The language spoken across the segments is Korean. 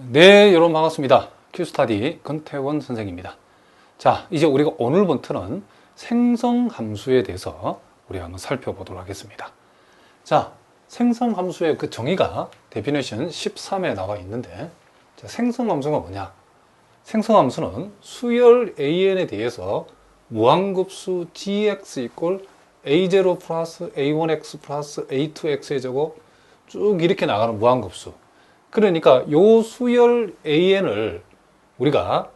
네, 여러분 반갑습니다. 큐스타디 권태원 선생입니다. 자, 이제 우리가 오늘부터는 생성함수에 대해서 우리 한번 살펴보도록 하겠습니다. 자, 생성함수의 그 정의가 데피니션 13에 나와 있는데, 자, 생성함수가 뭐냐? 생성함수는 수열 AN에 대해서 무한급수 gx 이꼴 a0 플러스 a1x 플러스 a2x의 제곱 쭉 이렇게 나가는 무한급수. 그러니까 요 수열 AN을 우리가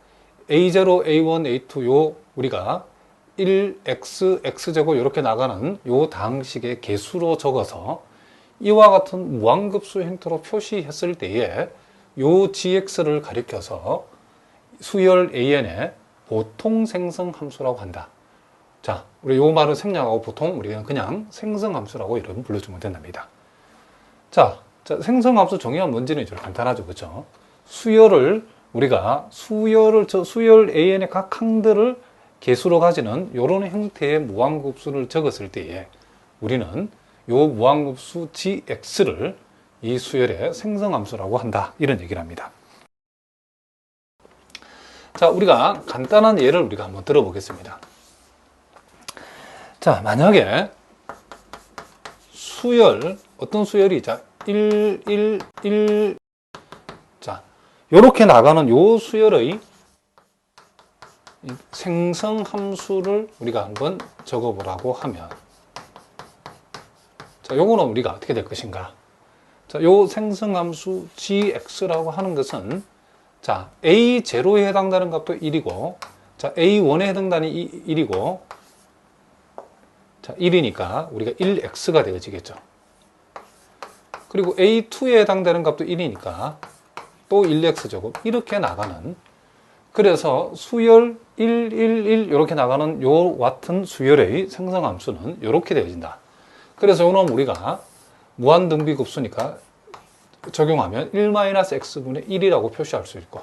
A0, A1, A2 요 우리가 1x, x제곱 이렇게 나가는 요 다항식의 개수로 적어서 이와 같은 무한급수 형태로 표시했을 때에 요 gx를 가리켜서 수열 AN의 보통 생성함수라고 한다. 자, 우리 요 말을 생략하고 보통 우리가 그냥 생성함수라고 이름 불러주면 된답니다. 자, 생성함수 정의가 뭔지는 좀 간단하죠, 그렇죠? 수열을 저 수열 AN의 각 항들을 개수로 가지는 이런 형태의 무한급수를 적었을 때에 우리는 요 무한급수 gx를 이 수열의 생성함수라고 한다, 이런 얘기를 합니다. 자, 우리가 간단한 예를 우리가 한번 들어보겠습니다. 자, 만약에 수열, 어떤 수열이, 자, 1, 1, 1, 자, 요렇게 나가는 요 수열의 생성함수를 우리가 한번 적어보라고 하면, 자, 요거는 우리가 어떻게 될 것인가? 자, 요 생성함수 gx라고 하는 것은, 자, a0에 해당되는 값도 1이고, 자, a1에 해당되는 1이고, 자, 1이니까 우리가 1x가 되어지겠죠. 그리고 A2에 해당되는 값도 1이니까 또 1x제곱 이렇게 나가는, 그래서 수열 1, 1, 1 이렇게 나가는 요 같은 수열의 생성함수는 이렇게 되어진다. 그래서 요놈 우리가 무한등비급수니까 적용하면 1-x분의 1이라고 표시할 수 있고,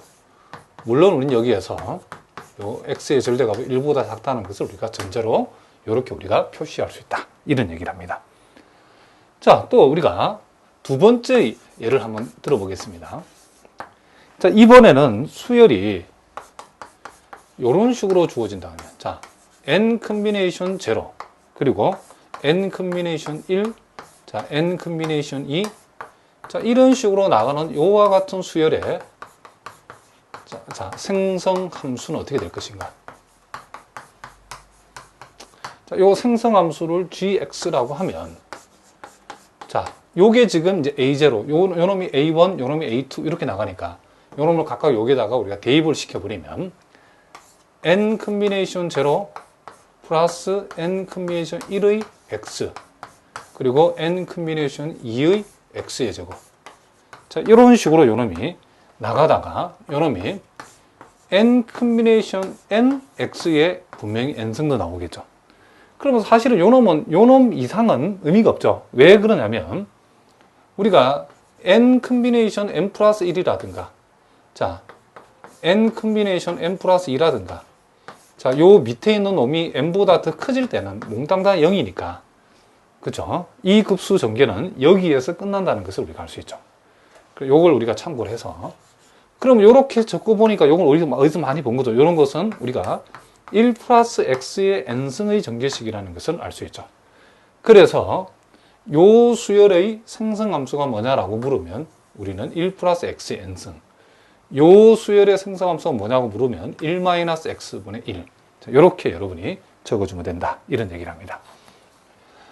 물론 우리는 여기에서 요 x의 절대값이 1보다 작다는 것을 우리가 전제로 이렇게 우리가 표시할 수 있다, 이런 얘기를 합니다. 자, 또 우리가 두 번째 예를 한번 들어보겠습니다. 자, 이번에는 수열이 이런 식으로 주어진다 하면, 자, n 컨비네이션 0, 그리고 n 컨비네이션 1, 자, n 컨비네이션 2, 자, 이런 식으로 나가는 요와 같은 수열의 자, 생성함수는 어떻게 될 것인가? 자, 요 생성함수를 gx라고 하면, 자, 요게 지금 이제 A0, 요 놈이 A1, 요 놈이 A2 이렇게 나가니까 요 놈을 각각 여기다가 우리가 대입을 시켜버리면 n 컨비네이션 0 플러스 n 컨비네이션 1의 x 그리고 n 컨비네이션 2의 x의 제곱. 자, 이런 식으로 요 놈이 나가다가 요 놈이 n 컨비네이션 n x의 분명히 n승도 나오겠죠. 그러면 사실은 요 놈 이상은 의미가 없죠. 왜 그러냐면 우리가 n 컨비네이션 n 플러스 1이라든가, 자, n 컨비네이션 n 플러스 2라든가, 자, 요 밑에 있는 놈이 n보다 더 커질 때는 몽땅 다 0이니까, 그죠? 이 급수 전개는 여기에서 끝난다는 것을 우리가 알 수 있죠. 요걸 우리가 참고를 해서, 그럼 요렇게 적고 보니까 요걸 어디서 많이 본 거죠? 요런 것은 우리가 1 플러스 x의 n승의 전개식이라는 것을 알 수 있죠. 그래서 요 수열의 생성함수가 뭐냐라고 물으면 우리는 1 플러스 x의 n승, 요 수열의 생성함수가 뭐냐고 물으면 1-x분의 1. 자, 이렇게 여러분이 적어주면 된다, 이런 얘기를 합니다.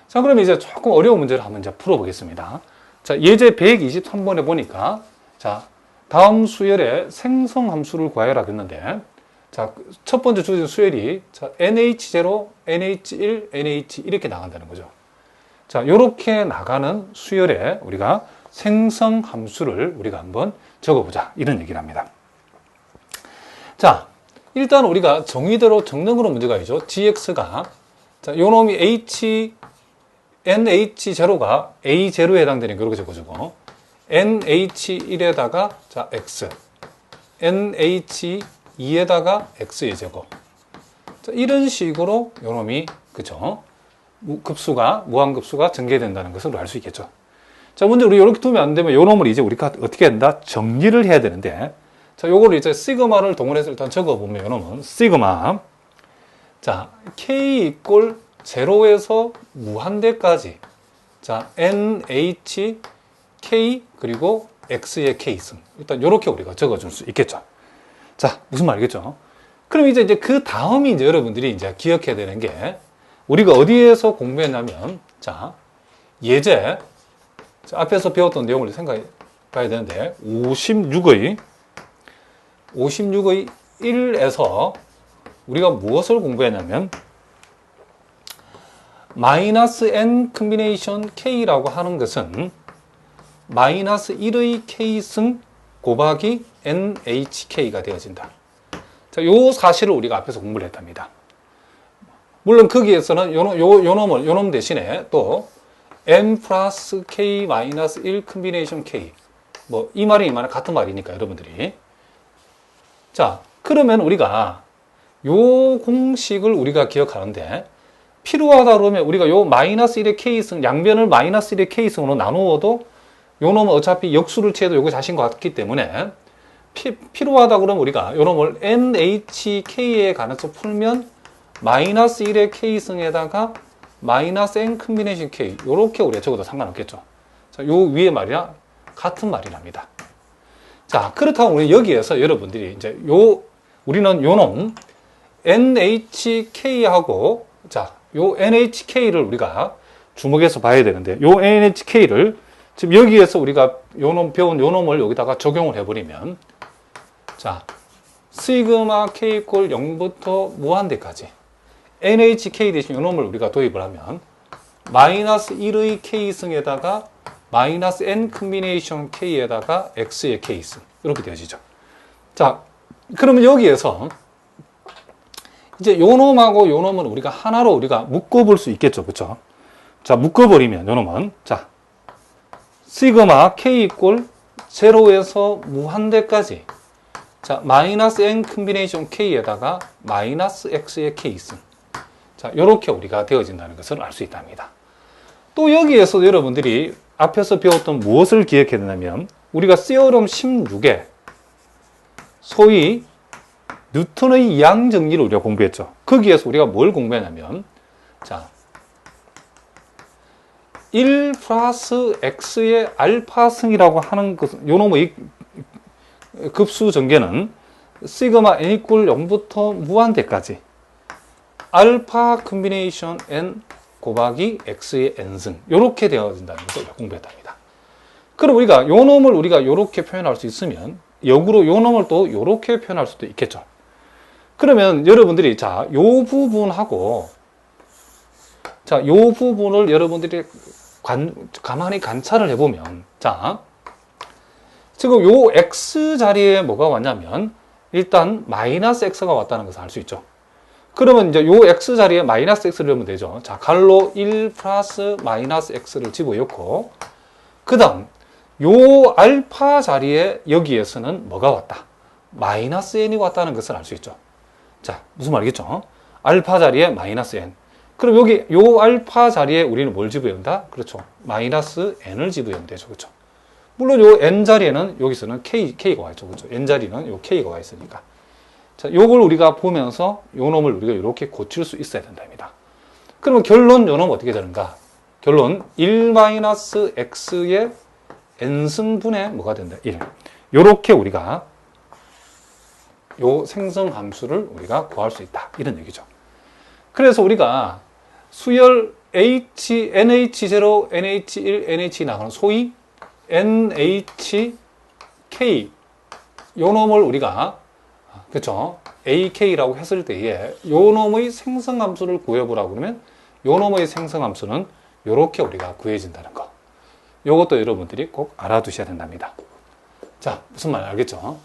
자, 그럼 이제 조금 어려운 문제를 한번 이제 풀어보겠습니다. 자, 예제 123번에 보니까, 자, 다음 수열의 생성함수를 구하여라 했는데, 자, 첫 번째 주어진 수열이, 자, NH0, NH1, NH 이렇게 나간다는 거죠. 자, 요렇게 나가는 수열에 우리가 생성함수를 우리가 한번 적어보자, 이런 얘기를 합니다. 자, 일단 우리가 정의대로 적는 그런 문제가 있죠. gx가, 자, 요 놈이 nh0가 a0에 해당되니까 이렇게 적어주고, nh1에다가, 자, x, nh2에다가 x의 제곱. 자, 이런 식으로 요 놈이, 그죠? 무한급수가 전개된다는 것을 알 수 있겠죠. 자, 먼저 우리 이렇게 두면 안 되면 요 놈을 이제 우리가 어떻게 한다? 정리를 해야 되는데, 자, 요거를 이제 시그마를 동원해서 일단 적어보면 요 놈은 시그마. 자, K 이꼴 0에서 무한대까지. 자, NH, K, 그리고 X의 K승. 일단 요렇게 우리가 적어줄 수 있겠죠. 자, 무슨 말이겠죠? 그럼 이제 그 다음이 이제 여러분들이 이제 기억해야 되는 게, 우리가 어디에서 공부했냐면, 자, 예제. 자, 앞에서 배웠던 내용을 생각해 봐야 되는데, 56의 1에서 우리가 무엇을 공부했냐면, 마이너스 n 컴비네이션 k라고 하는 것은 마이너스 1의 k승 곱하기 nhk가 되어진다. 자, 요 사실을 우리가 앞에서 공부를 했답니다. 물론 거기에서는 요 놈 대신에 또 n 플러스 k 마이너스 1 컴비네이션 k, 뭐 이 말이 이 말은 같은 말이니까 여러분들이. 자, 그러면 우리가 요 공식을 우리가 기억하는데, 필요하다 그러면 우리가 요 마이너스 1의 k승, 양변을 마이너스 1의 k승으로 나누어도 요 놈은 어차피 역수를 취해도 요거 자신과 같기 때문에 필요하다 그러면 우리가 요 놈을 nhk에 관해서 풀면 마이너스 1의 k승에다가 마이너스 n 컴비네이션 k, 요렇게 우리가 적어도 상관없겠죠. 자, 요 위에 말이랑 같은 말이랍니다. 자, 그렇다고 우리 여기에서 여러분들이 이제 우리는 요 놈 nhk하고, 자, 요 nhk를 우리가 주목해서 봐야 되는데, 요 nhk를 지금 여기에서 우리가 배운 요 놈을 여기다가 적용을 해버리면, 자, 시그마 k 이꼴 0부터 무한대까지 nhk 대신 요 놈을 우리가 도입을 하면 마이너스 1의 k승에다가 마이너스 n 컴비네이션 k에다가 x의 k승, 이렇게 되어지죠. 자, 그러면 여기에서 이제 요 놈하고 요 놈은 우리가 하나로 우리가 묶어볼 수 있겠죠. 그쵸? 자, 묶어버리면 요 놈은, 자, 시그마 k 이꼴 0에서 무한대까지, 자, 마이너스 n 컴비네이션 k에다가 마이너스 x의 k승. 자, 요렇게 우리가 되어진다는 것을 알 수 있답니다. 또 여기에서 여러분들이 앞에서 배웠던 무엇을 기억해야 되냐면, 우리가 시어럼 16에 소위 뉴턴의 이항 정리를 우리가 공부했죠. 거기에서 우리가 뭘 공부했냐면, 자, 1 플러스 x의 알파승이라고 하는 것은, 요 놈의 급수 전개는 시그마 n 이꼴 0부터 무한대까지 알파 컴비네이션 n 곱하기 x의 n승, 요렇게 되어진다는 것을 공부했답니다. 그럼 우리가 요 놈을 우리가 요렇게 표현할 수 있으면, 역으로 요 놈을 또 요렇게 표현할 수도 있겠죠. 그러면 여러분들이, 자, 요 부분하고, 자, 요 부분을 여러분들이 가만히 관찰을 해보면, 자, 지금 요 x 자리에 뭐가 왔냐면, 일단 마이너스 x가 왔다는 것을 알 수 있죠. 그러면 이제 요 x 자리에 마이너스 x를 넣으면 되죠. 자, 갈로 1 플러스 마이너스 x를 집어넣고, 그 다음, 요 알파 자리에 여기에서는 뭐가 왔다? 마이너스 n이 왔다는 것을 알 수 있죠. 자, 무슨 말이겠죠? 알파 자리에 마이너스 n. 그럼 여기 요 알파 자리에 우리는 뭘 집어넣는다? 그렇죠. 마이너스 n을 집어넣으면 되죠. 그렇죠. 물론 요 n 자리에는 여기서는 k가 와 있죠. 그렇죠. n 자리는 요 k가 와 있으니까. 자, 요걸 우리가 보면서 요 놈을 우리가 이렇게 고칠 수 있어야 된답니다. 그러면 결론 요 놈 어떻게 되는가? 결론 1-x의 n승분의 뭐가 된다? 1. 요렇게 우리가 요 생성 함수를 우리가 구할 수 있다. 이런 얘기죠. 그래서 우리가 수열 NH0, NH1, NH2 나가는 소위 NHK 요 놈을 우리가, 그쵸, AK라고 했을 때에 요 놈의 생성 함수를 구해보라고 그러면 요 놈의 생성 함수는 요렇게 우리가 구해진다는 거. 요것도 여러분들이 꼭 알아두셔야 된답니다. 자, 무슨 말 알겠죠?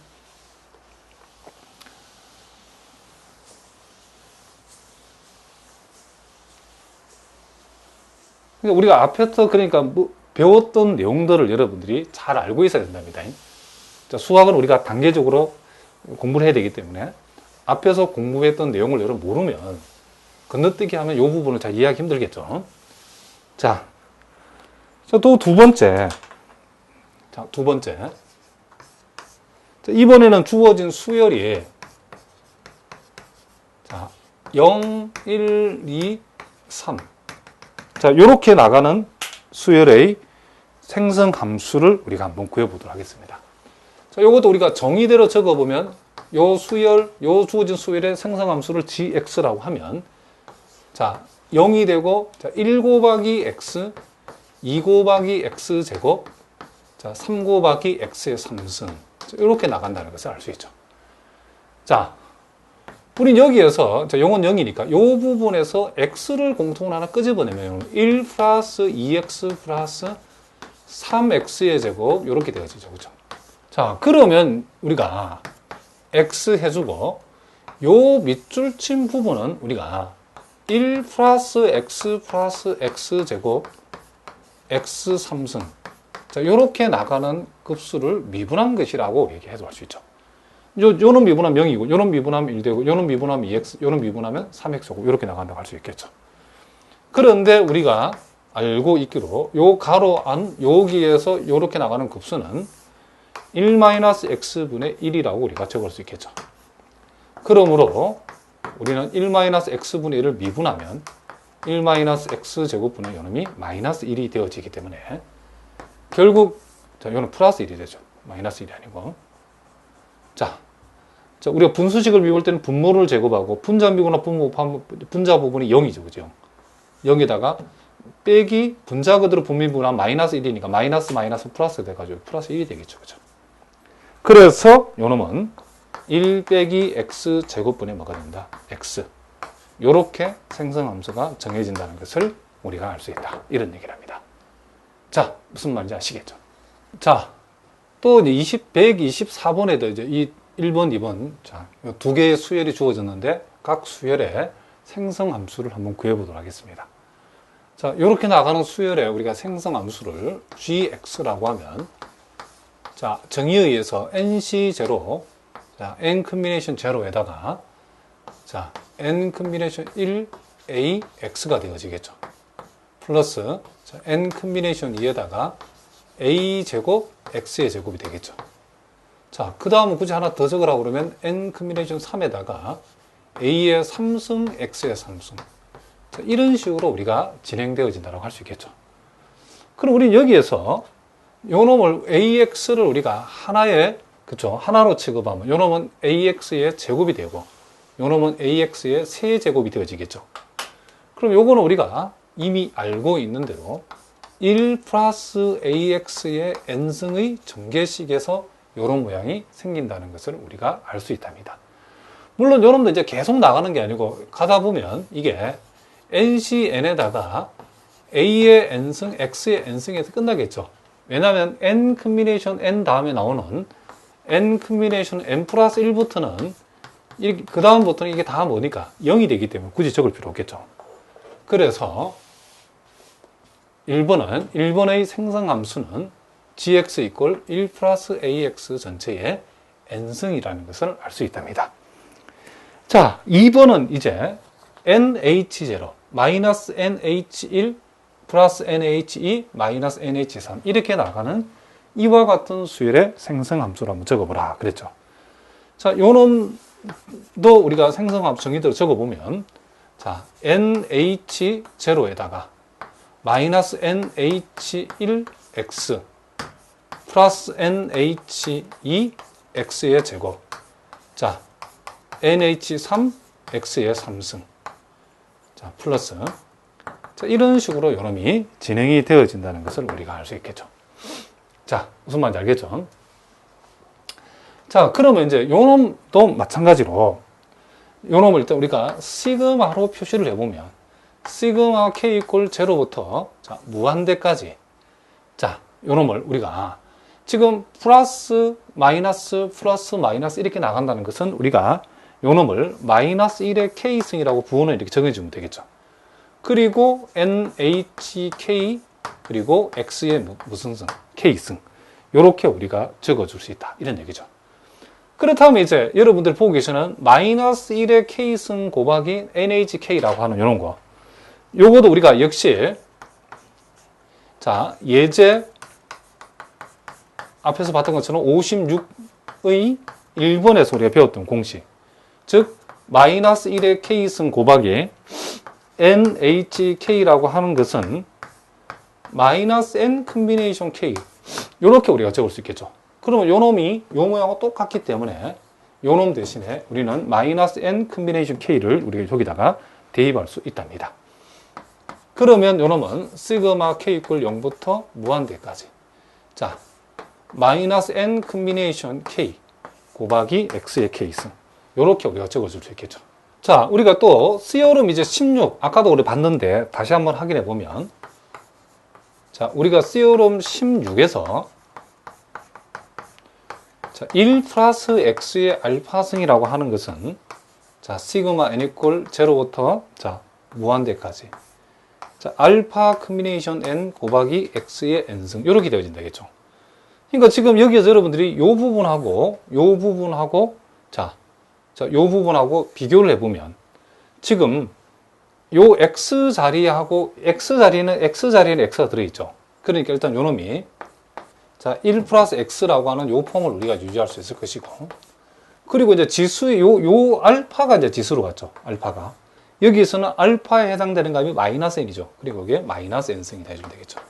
우리가 앞에서 그러니까 배웠던 내용들을 여러분들이 잘 알고 있어야 된답니다. 자, 수학은 우리가 단계적으로 공부를 해야 되기 때문에 앞에서 공부했던 내용을 여러분 모르면 건너뛰기 하면 이 부분을 잘 이해하기 힘들겠죠. 자, 또 두 번째. 자, 두 번째. 자, 이번에는 주어진 수열이 자, 0, 1, 2, 3. 자, 요렇게 나가는 수열의 생성 함수를 우리가 한번 구해보도록 하겠습니다. 자, 요것도 우리가 정의대로 적어보면 요 수열, 요 주어진 수열의 생성 함수를 gx라고 하면 자, 0이 되고 자, 1 곱하기 x, 2 곱하기 x 제곱, 자, 3 곱하기 x의 3승. 이렇게 나간다는 것을 알 수 있죠. 자, 우린 여기에서, 자, 0은 0이니까 이 부분에서 x를 공통으로 하나 끄집어내면 1 플러스 2x 플러스 3x의 제곱, 이렇게 되어지죠. 그죠? 자, 그러면 우리가 x 해주고, 요 밑줄 친 부분은 우리가 1 플러스 x 제곱, x 3승. 자, 요렇게 나가는 급수를 미분한 것이라고 얘기해도 할 수 있죠. 요런 미분하면 0이고, 요런 미분하면 1되고, 요런 미분하면 2x, 요런 미분하면 3x고, 요렇게 나간다고 할 수 있겠죠. 그런데 우리가 알고 있기로, 요 가로 안, 여기에서 요렇게 나가는 급수는 1-x분의 1이라고 우리가 적을 수 있겠죠. 그러므로, 우리는 1-x분의 1을 미분하면, 1-x제곱분의 요놈이 마이너스 1이 되어지기 때문에, 결국, 자, 이거는 플러스 1이 되죠. 마이너스 1이 아니고. 자, 우리가 분수식을 미울 때는 분모를 제곱하고, 분자 미분과 분자 부분이 0이죠. 그죠? 0에다가, 빼기, 분자 그대로 분미분하면 마이너스 1이니까, 마이너스 플러스 돼가지고, 플러스 1이 되겠죠. 그죠? 그래서, 요 놈은 1 빼기 x 제곱분의 뭐가 된다? x. 요렇게 생성함수가 정해진다는 것을 우리가 알 수 있다. 이런 얘기를 합니다. 자, 무슨 말인지 아시겠죠? 자, 또 이제 124번에도 이제 이 1번, 2번, 자, 두 개의 수열이 주어졌는데 각 수열의 생성 함수를 한번 구해보도록 하겠습니다. 자, 이렇게 나가는 수열에 우리가 생성 함수를 gx라고 하면, 자, 정의에 의해서 nc0, 자, n 컨비네이션 0에다가, 자, n 컨비네이션 1ax가 되어지겠죠. 플러스, 자, n 컨비네이션 2에다가 a 제곱 x의 제곱이 되겠죠. 자, 그 다음은 굳이 하나 더 적으라고 그러면 n 컨비네이션 3에다가 a의 3승 x의 3승. 자, 이런 식으로 우리가 진행되어진다고 할 수 있겠죠. 그럼 우리는 여기에서 요 놈을 ax를 우리가 하나의, 그쵸, 하나로 취급하면 요 놈은 ax의 제곱이 되고 요 놈은 ax의 세제곱이 되어지겠죠. 그럼 요거는 우리가 이미 알고 있는 대로 1 플러스 ax의 n승의 전개식에서 이런 모양이 생긴다는 것을 우리가 알 수 있답니다. 물론 여러분도 이제 계속 나가는 게 아니고 가다 보면 이게 ncn에다가 a의 n승, x의 n승에서 끝나겠죠. 왜냐하면 n 컨비네이션 n 다음에 나오는 n 컨비네이션 n 플러스 1부터는 그 다음부터는 이게 다 뭐니까 0이 되기 때문에 굳이 적을 필요 없겠죠. 그래서 1번의 생성함수는 gx 이퀄 1 플러스 ax 전체의 n승이라는 것을 알 수 있답니다. 자, 2번은 이제 nh0, 마이너스 nh1 플러스 nh2 마이너스 nh3 이렇게 나가는 이와 같은 수열의 생성함수를 한번 적어보라 그랬죠. 자, 요놈도 우리가 생성함수 정의대로 적어보면, 자, nh0에다가 마이너스 nh1x 플러스 nh2x의 제곱, 자, nh3x의 3승, 자, 플러스, 자, 이런 식으로 요놈이 진행이 되어진다는 것을 우리가 알 수 있겠죠. 자, 무슨 말인지 알겠죠? 자, 그러면 이제 요놈도 마찬가지로 요놈을 일단 우리가 시그마로 표시를 해보면 시그마 k 이퀄 0부터 자, 무한대까지, 자, 요놈을 우리가 지금 플러스 마이너스 이렇게 나간다는 것은 우리가 요놈을 마이너스 1의 k승이라고 부호는 이렇게 정해주면 되겠죠. 그리고 nhk 그리고 x의 무슨 승? k승. 요렇게 우리가 적어줄 수 있다. 이런 얘기죠. 그렇다면 이제 여러분들 보고 계시는 마이너스 1의 k승 곱하기 nhk라고 하는 요런 거. 요거도 우리가 역시 자, 예제 앞에서 봤던 것처럼 56의 1번에서 우리가 배웠던 공식. 즉, 마이너스 1의 K승 곱하기 NHK라고 하는 것은 마이너스 N 컴비네이션 K. 이렇게 우리가 적을 수 있겠죠. 그러면 요 놈이 요 모양하고 똑같기 때문에 요 놈 대신에 우리는 마이너스 N 컴비네이션 K를 우리가 여기다가 대입할 수 있답니다. 그러면 요 놈은 시그마 K 이퀄 0부터 무한대까지. 자, 마이너스 N 컴비네이션 K 곱하기 X의 K승. 요렇게 우리가 적어줄 수 있겠죠. 자, 우리가 또 시오름 이제 16, 아까도 우리 봤는데 다시 한번 확인해 보면, 자, 우리가 시오름 16에서 자, 1 플러스 X의 알파승이라고 하는 것은 자, 시그마 N 이퀄 0부터 자, 무한대까지. 자, 알파 컴비네이션 N 곱하기 X의 N승. 이렇게 되어진다겠죠. 그러니까 지금 여기에서 여러분들이 요 부분하고 자, 요 부분하고 비교를 해보면 지금 요 X 자리하고 X자리에는 X가 들어있죠. 그러니까 일단 요 놈이 자, 1 플러스 X라고 하는 요 폼을 우리가 유지할 수 있을 것이고, 그리고 이제 지수의 요 알파가 이제 지수로 갔죠. 알파가. 여기에서는 알파에 해당되는 값이 마이너스 N이죠. 그리고 이게 마이너스 N승이 해주면 되겠죠.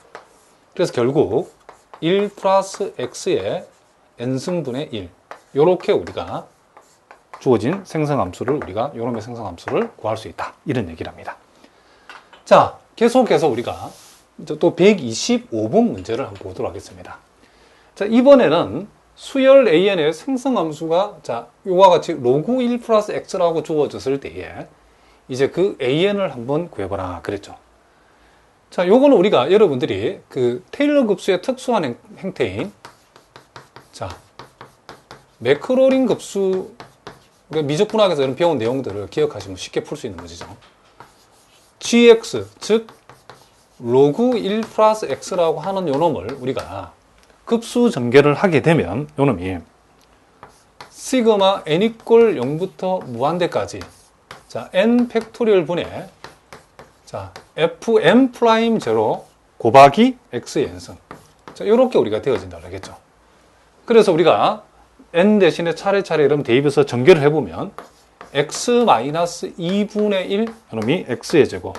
그래서 결국 1 플러스 X의 N승분의 1. 요렇게 우리가 주어진 생성함수를 우리가 요놈의 생성함수를 구할 수 있다. 이런 얘기를 합니다. 자, 계속해서 우리가 또 125번 문제를 한번 보도록 하겠습니다. 자, 이번에는 수열 AN의 생성함수가 자, 요와 같이 로그 1 플러스 X라고 주어졌을 때에 이제 그 AN을 한번 구해보라 그랬죠. 자, 요거는 우리가 여러분들이 그 테일러 급수의 특수한 형태인 자, 매크로린 급수 미적분학에서 이런 배운 내용들을 기억하시면 쉽게 풀 수 있는 문제죠. gx, 즉 로그 1 플러스 x라고 하는 요 놈을 우리가 급수 전개를 하게 되면 요 놈이 시그마 n 이퀄 0부터 무한대까지 자, n 팩토리얼 분의 자, fm 프라임 제로 곱하기 x의 n승. 자, 요렇게 우리가 되어진다고 하겠죠. 그래서 우리가 n 대신에 차례차례 이런 대입해서 전개를 해보면 x-2분의 1 이놈이 x의 제곱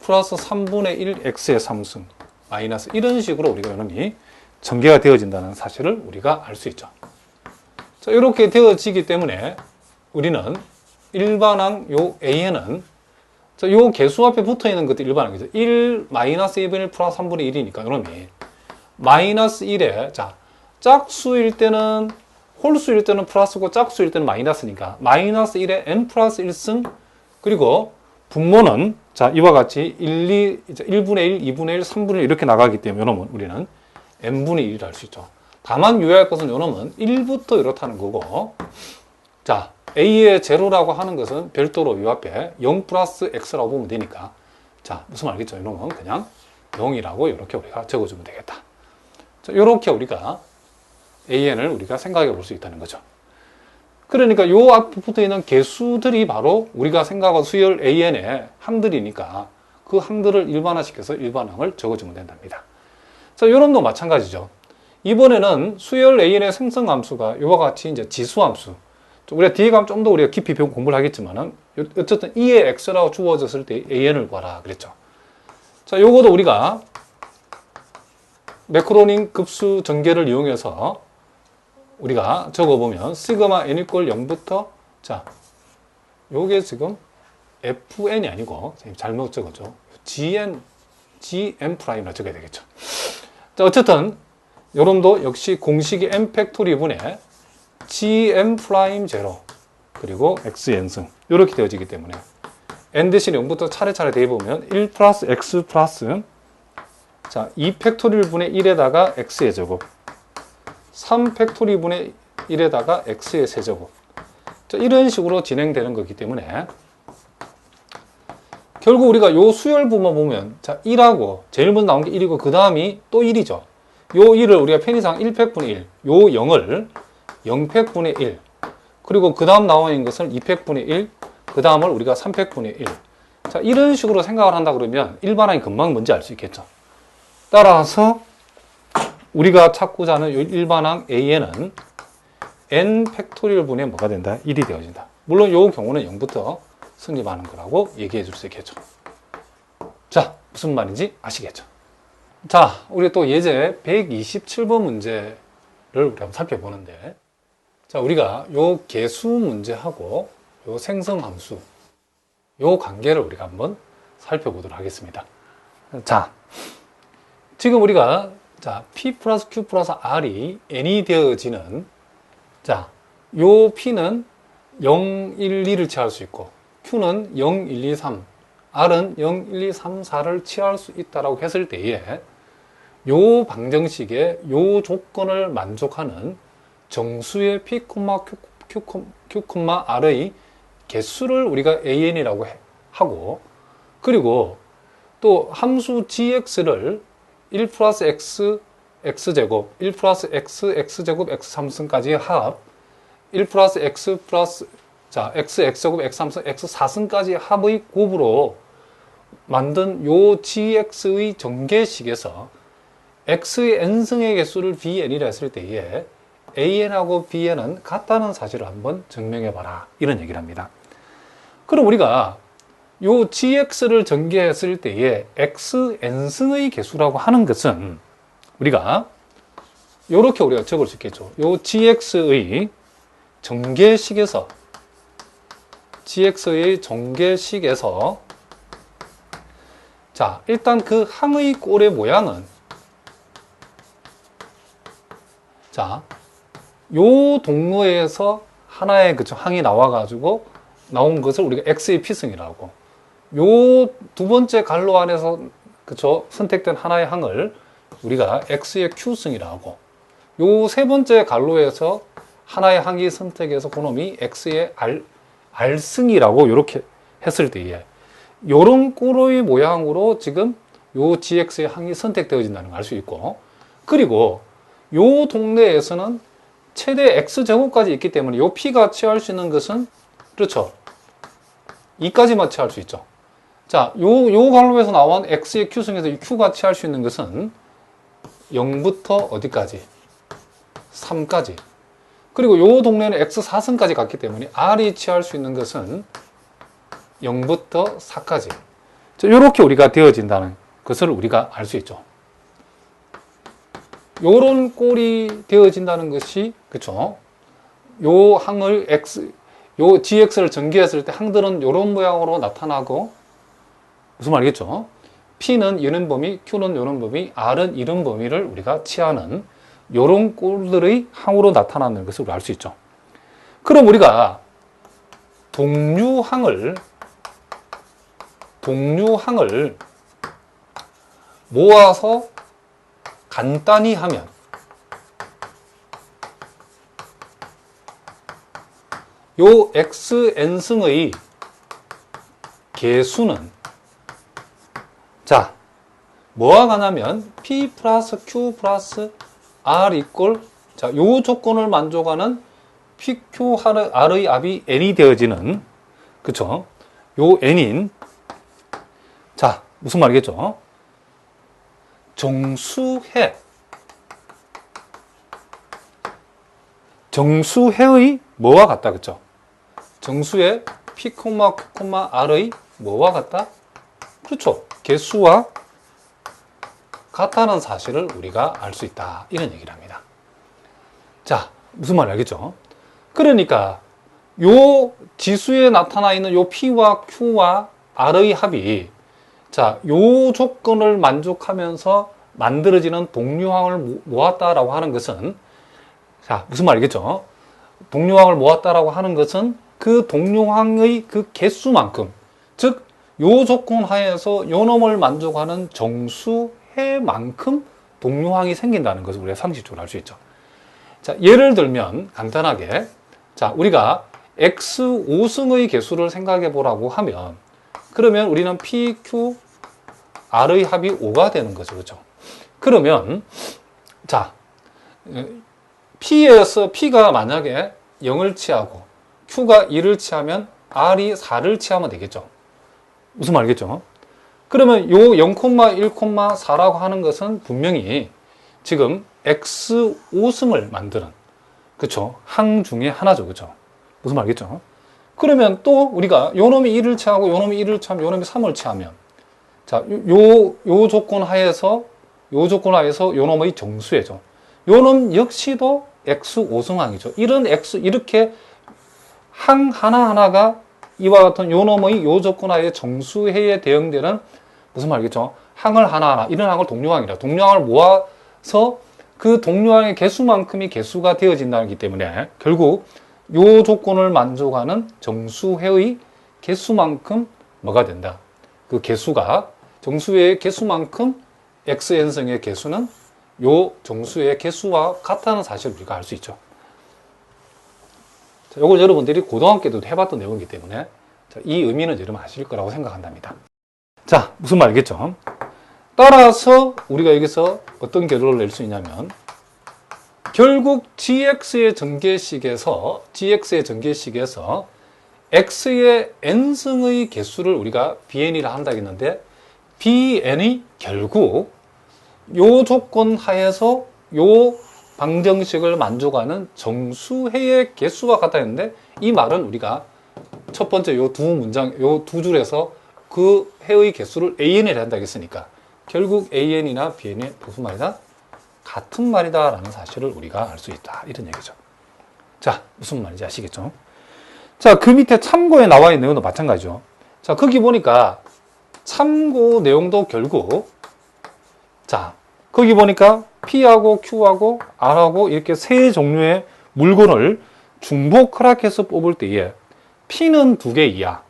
플러스 3분의 1 x의 3승 마이너스 이런 식으로 우리가 이놈이 전개가 되어진다는 사실을 우리가 알 수 있죠. 자, 이렇게 되어지기 때문에 우리는 일반항 요 AN은 자, 요 개수 앞에 붙어 있는 것도 일반항이죠. 1 마이너스 2분의 1 플러스 3분의 1이니까 이놈이 마이너스 1에 자, 짝수일 때는 홀수일 때는 플러스고 짝수일 때는 마이너스니까 마이너스 1에 n 플러스 1승 그리고 분모는 자 이와 같이 1분의 1, 2분의 1, 3분의 1 이렇게 나가기 때문에 요놈은 우리는 n분의 1이라 할 수 있죠. 다만 유의할 것은 요놈은 1부터 이렇다는 거고 자 a의 제로라고 하는 것은 별도로 요 앞에 0 플러스 x라고 보면 되니까 자 무슨 말이겠죠. 요놈은 그냥 0이라고 이렇게 우리가 적어주면 되겠다. 자, 요렇게 우리가 AN을 우리가 생각해 볼 수 있다는 거죠. 그러니까 요 앞에 붙어 있는 개수들이 바로 우리가 생각한 수열 AN의 항들이니까 그 항들을 일반화시켜서 일반항을 적어주면 된답니다. 자, 요런도 마찬가지죠. 이번에는 수열 AN의 생성함수가 요와 같이 이제 지수함수. 우리가 뒤에 가면 좀 더 우리가 깊이 공부를 하겠지만은 어쨌든 2의 x라고 주어졌을 때 AN을 구하라 그랬죠. 자, 요거도 우리가 매크로닌 급수 전개를 이용해서 우리가 적어보면 시그마 n 이퀄 0부터 자 요게 지금 fn이 아니고 잘못 적었죠. gn 프라임으로 적어야 되겠죠. 자 어쨌든 요놈도 역시 공식이 n 팩토리 분의 gn 프라임 제로 그리고 xn승 이렇게 되어지기 때문에 n 대신 0부터 차례차례 대입해보면 1 플러스 x 플러스 자 2 팩토리얼 분의 1에다가 x의 제곱 3 팩토리 분의 1에다가 x의 세제곱 자, 이런 식으로 진행되는 거기 때문에 결국 우리가 요 수열 부분 보면 자 1하고 제일 먼저 나온 게 1이고 그 다음이 또 1이죠. 요 1을 우리가 편의상 1팩분의 1 요 0을 0팩분의 1 그리고 그 다음 나와 있는 것은 2팩분의 1 그 다음을 우리가 3팩분의 1 자 이런 식으로 생각을 한다 그러면 일반항이 금방 뭔지 알 수 있겠죠. 따라서 우리가 찾고자 하는 일반항 A에는 n 팩토리얼 분의 뭐가 된다? 1이 되어진다. 물론 이 경우는 0부터 성립하는 거라고 얘기해 줄 수 있겠죠. 자, 무슨 말인지 아시겠죠? 자, 우리 또 예제 127번 문제를 우리 한번 살펴보는데, 자, 우리가 요 계수 문제하고 요 생성함수, 요 관계를 우리가 한번 살펴보도록 하겠습니다. 자, 지금 우리가 자, P 플러스 Q 플러스 R이 N이 되어지는, 자, 요 P는 0, 1, 2를 취할 수 있고, Q는 0, 1, 2, 3, R은 0, 1, 2, 3, 4를 취할 수 있다라고 했을 때에, 요 방정식의 요 조건을 만족하는 정수의 P, Q, R의 개수를 우리가 AN이라고 하고, 그리고 또 함수 gx를 1 플러스 x, x제곱, 1 플러스 x, x제곱, x3승까지의 합, 1 플러스 x 플러스, 자, x, x제곱, x3승, x4승까지의 합의 곱으로 만든 요 gx의 전개식에서 x의 n승의 개수를 bn이라 했을 때에 an하고 bn은 같다는 사실을 한번 증명해봐라. 이런 얘기를 합니다. 그럼 우리가 요 gx를 전개했을 때에 xn승의 개수라고 하는 것은 우리가 요렇게 우리가 적을 수 있겠죠. 요 gx의 전개식에서 자, 일단 그 항의 꼴의 모양은, 자, 요 동로에서 하나의 그쵸 항이 나와가지고 나온 것을 우리가 x의 p승이라고, 요 두 번째 갈로 안에서 그쵸 선택된 하나의 항을 우리가 x의 q승이라고, 요 세 번째 갈로에서 하나의 항이 선택해서 그놈이 x의 r승이라고 이렇게 했을 때에 요런 꼴의 모양으로 지금 요 gx의 항이 선택되어진다는 걸 알 수 있고, 그리고 요 동네에서는 최대 x제곱까지 있기 때문에 요 p가 취할 수 있는 것은 그렇죠 2까지만 취할 수 있죠. 자, 요 갈로에서 나온 x의 q승에서 이 q가 취할 수 있는 것은 0부터 어디까지? 3까지. 그리고 요 동네는 x4승까지 갔기 때문에 r이 취할 수 있는 것은 0부터 4까지. 이렇게 우리가 되어진다는 것을 우리가 알 수 있죠. 요런 꼴이 되어진다는 것이, 그쵸? 요 항을 요 gx를 전개했을 때 항들은 요런 모양으로 나타나고, 무슨 말이겠죠? P는 이런 범위, Q는 이런 범위, R은 이런 범위를 우리가 취하는 요런 꼴들의 항으로 나타나는 것을 우리가 알 수 있죠. 그럼 우리가 동류항을 모아서 간단히 하면 요 xn승의 개수는, 자, 뭐와 같냐면 P 플러스 Q 플러스 R 이꼴, 자, 요 조건을 만족하는 PQ R의 합이 n이 되어지는, 그쵸? 요 n인, 자, 무슨 말이겠죠? 정수해의 뭐와 같다, 그쵸? 정수의 P, Q, R의 뭐와 같다? 그렇죠. 개수와 같다는 사실을 우리가 알 수 있다. 이런 얘기를 합니다. 자, 무슨 말인지 알겠죠? 그러니까 요 지수에 나타나 있는 요 P와 Q와 R의 합이, 자, 요 조건을 만족하면서 만들어지는 동류항을 모았다라고 하는 것은, 자, 무슨 말이겠죠? 동류항을 모았다라고 하는 것은 그 동류항의 그 개수만큼, 즉 요 조건 하에서 요 놈을 만족하는 정수해만큼 동류항이 생긴다는 것을 우리가 상식적으로 알 수 있죠. 자, 예를 들면 간단하게, 자, 우리가 x5승의 개수를 생각해 보라고 하면, 그러면 우리는 p, q, r의 합이 5가 되는 거죠. 그렇죠? 그러면 자, p가 만약에 0을 취하고 q가 2를 취하면 r이 4를 취하면 되겠죠. 무슨 말이겠죠? 그러면 요 0,1,4라고 하는 것은 분명히 지금 X 5승을 만드는, 그쵸? 항 중에 하나죠. 그쵸? 무슨 말이겠죠? 그러면 또 우리가 요 놈이 1을 취하고 요 놈이 1을 취하면 요 놈이 3을 취하면, 자, 요 조건 하에서 요 놈의 정수해죠. 요 놈 역시도 X 5승항이죠. 이런 X, 이렇게 항 하나하나가 이와 같은 요 놈의 요 조건 하에 정수해에 대응되는, 무슨 말이겠죠? 항을 하나하나, 이런 항을 동류항이라. 동류항을 모아서 그 동류항의 개수만큼이 개수가 되어진다기 때문에 결국 요 조건을 만족하는 정수해의 개수만큼 뭐가 된다? 그 개수가, 정수해의 개수만큼 Xn승의 개수는 요 정수의 개수와 같다는 사실을 우리가 알 수 있죠. 자, 이걸 여러분들이 고등학교 때도 해봤던 내용이기 때문에 이 의미는 여러분 아실 거라고 생각한답니다. 자, 무슨 말이겠죠? 따라서 우리가 여기서 어떤 결론을 낼 수 있냐면, 결국 GX의 전개식에서 X의 n승의 개수를 우리가 BN이라 한다 했는데, BN이 결국 요 조건 하에서 요 방정식을 만족하는 정수해의 개수와 같다 했는데, 이 말은 우리가 첫 번째 요 두 줄에서 그 해의 개수를 AN이라 한다 했으니까 결국 AN이나 BN이 무슨 말이다? 같은 말이다 라는 사실을 우리가 알 수 있다, 이런 얘기죠. 자, 무슨 말인지 아시겠죠? 자, 그 밑에 참고에 나와 있는 내용도 마찬가지죠. 자, 거기 보니까 참고 내용도 결국, 자, 거기 보니까 P하고 Q하고 R하고 이렇게 세 종류의 물건을 중복 허락해서 뽑을 때에 P는 2개 이하,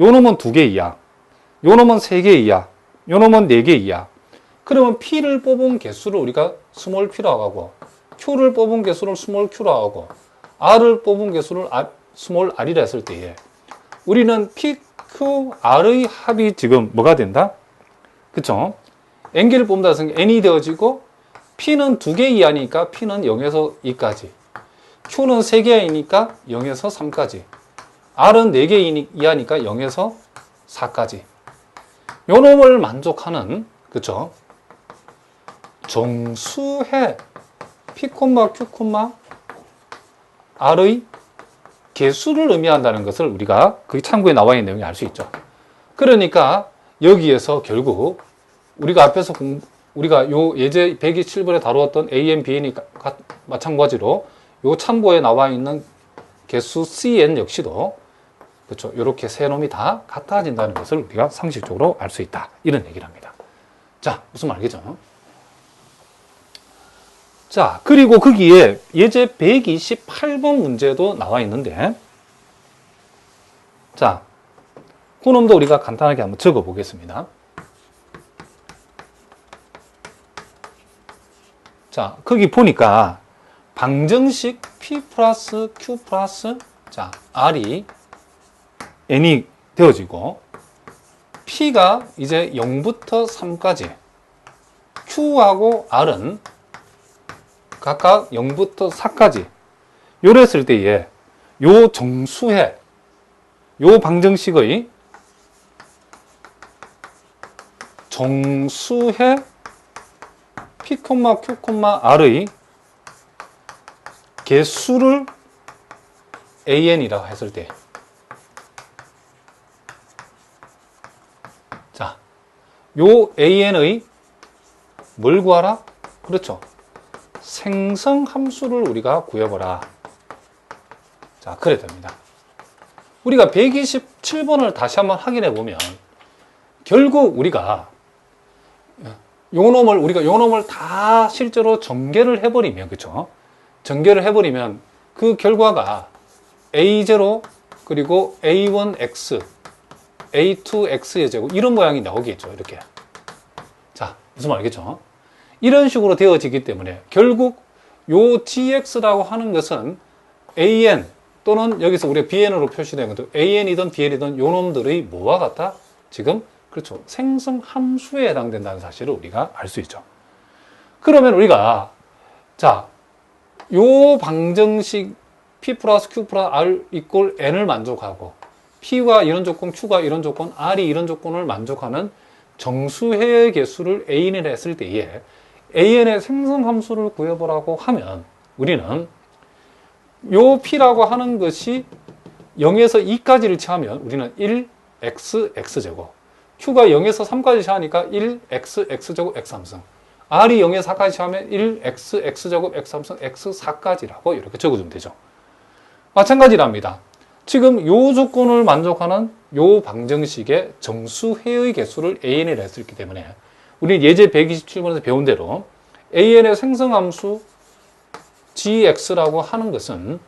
요 놈은 2개 이하, 요 놈은 3개 이하, 요 놈은 4개 이하. 그러면 P를 뽑은 개수를 우리가 스몰 P라고 하고, Q를 뽑은 개수를 스몰 Q라고 하고, R을 뽑은 개수를 스몰 R이라 했을 때에 우리는 P, Q, R의 합이 지금 뭐가 된다? 그쵸? N개를 뽑는다 해서 N이 되어지고, P는 2개 이하니까 P는 0에서 2까지, Q는 3개 이하니까 0에서 3까지, R은 4개 이하니까 0에서 4까지. 요 놈을 만족하는, 그쵸? 정수해 P, Q, R의 개수를 의미한다는 것을 우리가 그 참고에 나와 있는 내용이 알 수 있죠. 그러니까 여기에서 결국 우리가 앞에서 우리가 요 예제 127번에 다루었던 AN, BN이 마찬가지로 요 참고에 나와 있는 개수 CN 역시도, 그렇죠, 이렇게 세 놈이 다 같아진다는 것을 우리가 상식적으로 알 수 있다, 이런 얘기를 합니다. 자, 무슨 말이겠죠? 자, 그리고 거기에 예제 128번 문제도 나와 있는데, 자, 그 놈도 우리가 간단하게 한번 적어 보겠습니다. 자, 거기 보니까 방정식 P 플러스 Q 플러스, 자, R이 N이 되어지고, P가 이제 0부터 3까지, Q하고 R은 각각 0부터 4까지, 요랬을 때에 요 정수해, 요 방정식의 정수해 P, Q, R의 개수를 AN이라고 했을 때, 자, 요 AN의 뭘 구하라? 그렇죠, 생성 함수를 우리가 구해보라. 자, 그래 됩니다. 우리가 127번을 다시 한번 확인해 보면, 결국 우리가 요 놈을 다 실제로 전개를 해버리면, 그쵸? 전개를 해버리면 그 결과가 A0 그리고 A1X, A2X의 제곱, 이런 모양이 나오겠죠, 이렇게. 자, 무슨 말이겠죠? 이런 식으로 되어지기 때문에 결국 요 GX라고 하는 것은 AN 또는 여기서 우리가 BN으로 표시된 것도 AN이든 BN이든 요 놈들의 뭐와 같다? 지금, 그렇죠, 생성 함수에 해당된다는 사실을 우리가 알 수 있죠. 그러면 우리가, 자, 요 방정식 P 플러스 Q 플러스 R 이꼴 N을 만족하고, P가 이런 조건, Q가 이런 조건, R이 이런 조건을 만족하는 정수해의 개수를 N이라 했을 때에 AN의 생성함수를 구해보라고 하면 우리는 요 P라고 하는 것이 0에서 2까지를 취하면 우리는 1x, x제곱. Q가 0에서 3까지 취하니까 1x, x제곱, x3승. R이 0에서 4까지 취하면 1x, x제곱, x3승, x4까지라고 이렇게 적어주면 되죠. 마찬가지랍니다. 지금 요 조건을 만족하는 요 방정식의 정수회의 개수를 AN이라 했었기 때문에 우리 예제 127번에서 배운 대로 AN의 생성함수 gx라고 하는 것은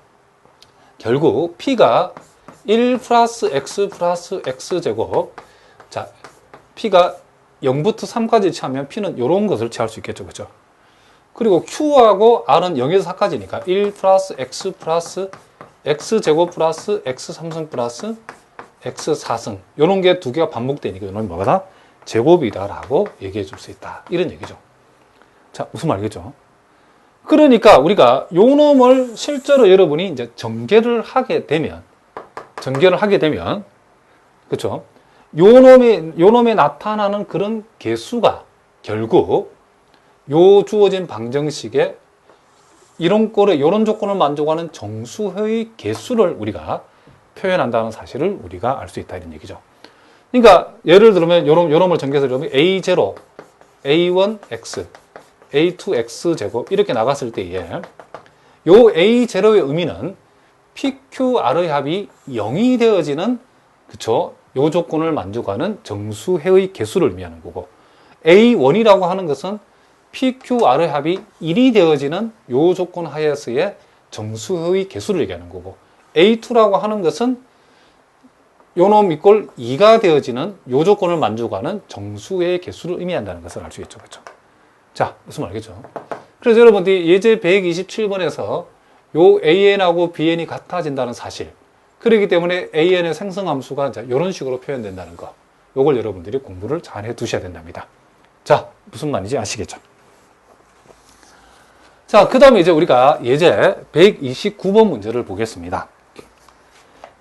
결국 P가 1 플러스 x 플러스 x제곱, 자, P가 0부터 3까지 취하면 P는 이런 것을 취할 수 있겠죠. 그죠? 그리고 Q하고 R은 0에서 4까지니까 1 플러스 x 플러스 x제곱 플러스 x3승 플러스 x4승. 이런 게 두 개가 반복되니까 이놈이 뭐가 제곱이다라고 얘기해 줄 수 있다. 이런 얘기죠. 자, 무슨 말이겠죠? 그러니까 우리가 요 놈을 실제로 여러분이 이제 전개를 하게 되면, 그렇죠? 요 놈에 나타나는 그런 개수가 결국 요 주어진 방정식에 이런 조건을 만족하는 정수의 개수를 우리가 표현한다는 사실을 우리가 알 수 있다 이런 얘기죠. 그러니까 예를 들면 요 놈을 전개해서 그러면 A0, A1x, A2x 제곱 이렇게 나갔을 때에 요 A0의 의미는 PQR의 합이 0이 되어지는, 그쵸? 요 조건을 만족하는 정수해의 개수를 의미하는 거고, A1이라고 하는 것은 PQR의 합이 1이 되어지는 요 조건 하에서의 정수해의 개수를 얘기하는 거고, A2라고 하는 것은 요놈 이꼴 2가 되어지는 요 조건을 만족하는 정수의 개수를 의미한다는 것을 알 수 있죠. 그렇죠? 자, 무슨 말이겠죠? 그래서 여러분들이 예제 127번에서 요 AN하고 BN이 같아진다는 사실, 그렇기 때문에 AN의 생성함수가 이런 식으로 표현된다는 거, 요걸 여러분들이 공부를 잘 해 두셔야 된답니다. 자, 무슨 말인지 아시겠죠? 자, 그 다음에 이제 우리가 예제 129번 문제를 보겠습니다.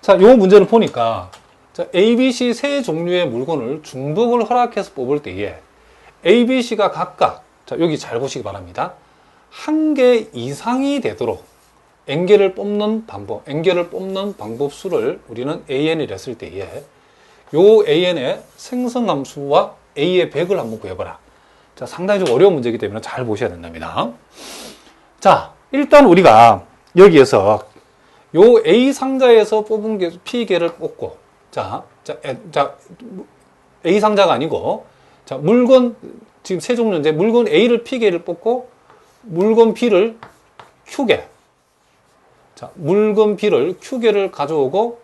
자, 요 문제를 보니까 자, ABC 세 종류의 물건을 중복을 허락해서 뽑을 때에 ABC가 각각, 자, 여기 잘 보시기 바랍니다. 한 개 이상이 되도록 N개를 뽑는 방법 수를 우리는 AN이라 했을 때에 요 AN의 생성함수와 A의 100을 한번 구해봐라. 자, 상당히 좀 어려운 문제이기 때문에 잘 보셔야 된답니다. 자, 일단 우리가 여기에서 요 A 상자에서 뽑은 개, P개를 뽑고, 자, A 상자가 아니고, 자, 물건, 지금 세 종류인데, 물건 A를 P개를 뽑고, 물건 B를 Q개. 자, 물건 B를 Q개를 가져오고,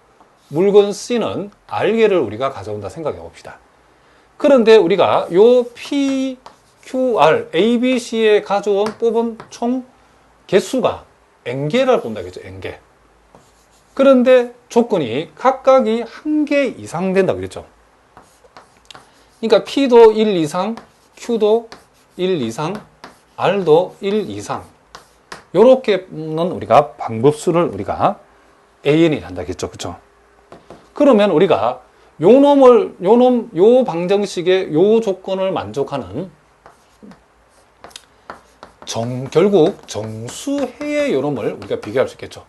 물건 C는 R개를 우리가 가져온다 생각해 봅시다. 그런데 우리가 요 P, Q, R, A, B, C에 뽑은 총 개수가 N개를 본다겠죠, N개. 그런데 조건이 각각이 한 개 이상 된다 그랬죠. 그러니까 P도 1 이상, Q도 1 이상, R도 1 이상. 요렇게는 우리가 방법수를 우리가 AN이 한다겠죠. 그쵸? 그러면 우리가 요 방정식의 요 조건을 만족하는 결국 정수해의 요놈을 우리가 비교할 수 있겠죠.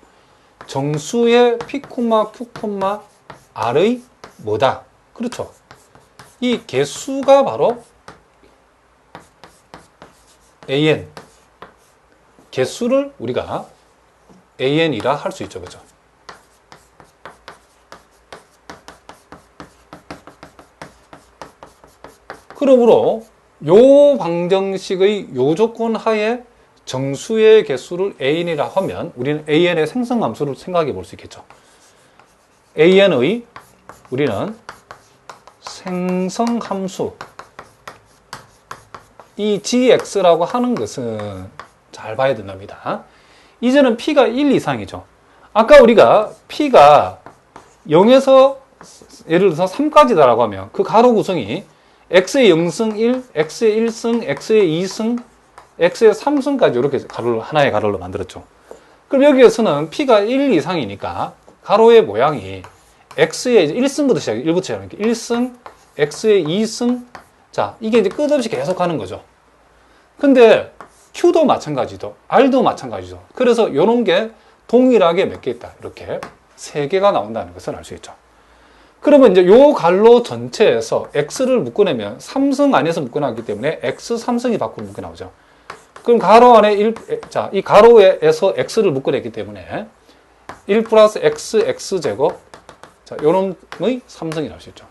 정수의 P, Q, R의 뭐다? 그렇죠. 이 개수가 바로 AN. 개수를 우리가 AN이라 할 수 있죠. 그렇죠? 그러므로 요 방정식의 요 조건 하에 정수의 개수를 AN이라 하면 우리는 AN의 생성함수를 생각해 볼 수 있겠죠. AN의 우리는 생성함수, 이 GX라고 하는 것은 잘 봐야 된답니다. 이제는 P가 1 이상이죠. 아까 우리가 P가 0에서 예를 들어서 3까지다라고 하면 그 가로 구성이 X의 0승 1, X의 1승, X의 2승, X의 3승까지 이렇게 하나의 가로로 만들었죠. 그럼 여기에서는 P가 1 이상이니까 가로의 모양이 X의 1승부터 시작해, 1부터 시작하니까 1승, X의 2승, 자, 이게 이제 끝없이 계속 가는 거죠. 근데 Q도 마찬가지죠. R도 마찬가지죠. 그래서 이런 게 동일하게 몇 개 있다. 이렇게 3개가 나온다는 것을 알 수 있죠. 그러면 이제 요 갈로 전체에서 X를 묶어내면 3승 안에서 묶어놨기 때문에 X 3승이 밖으로 묶어나오죠. 그럼 가로 안에 이 가로에서 X를 묶어냈기 때문에 1 플러스 X, X제곱. 자, 요놈의 3승이 나올 수 있죠.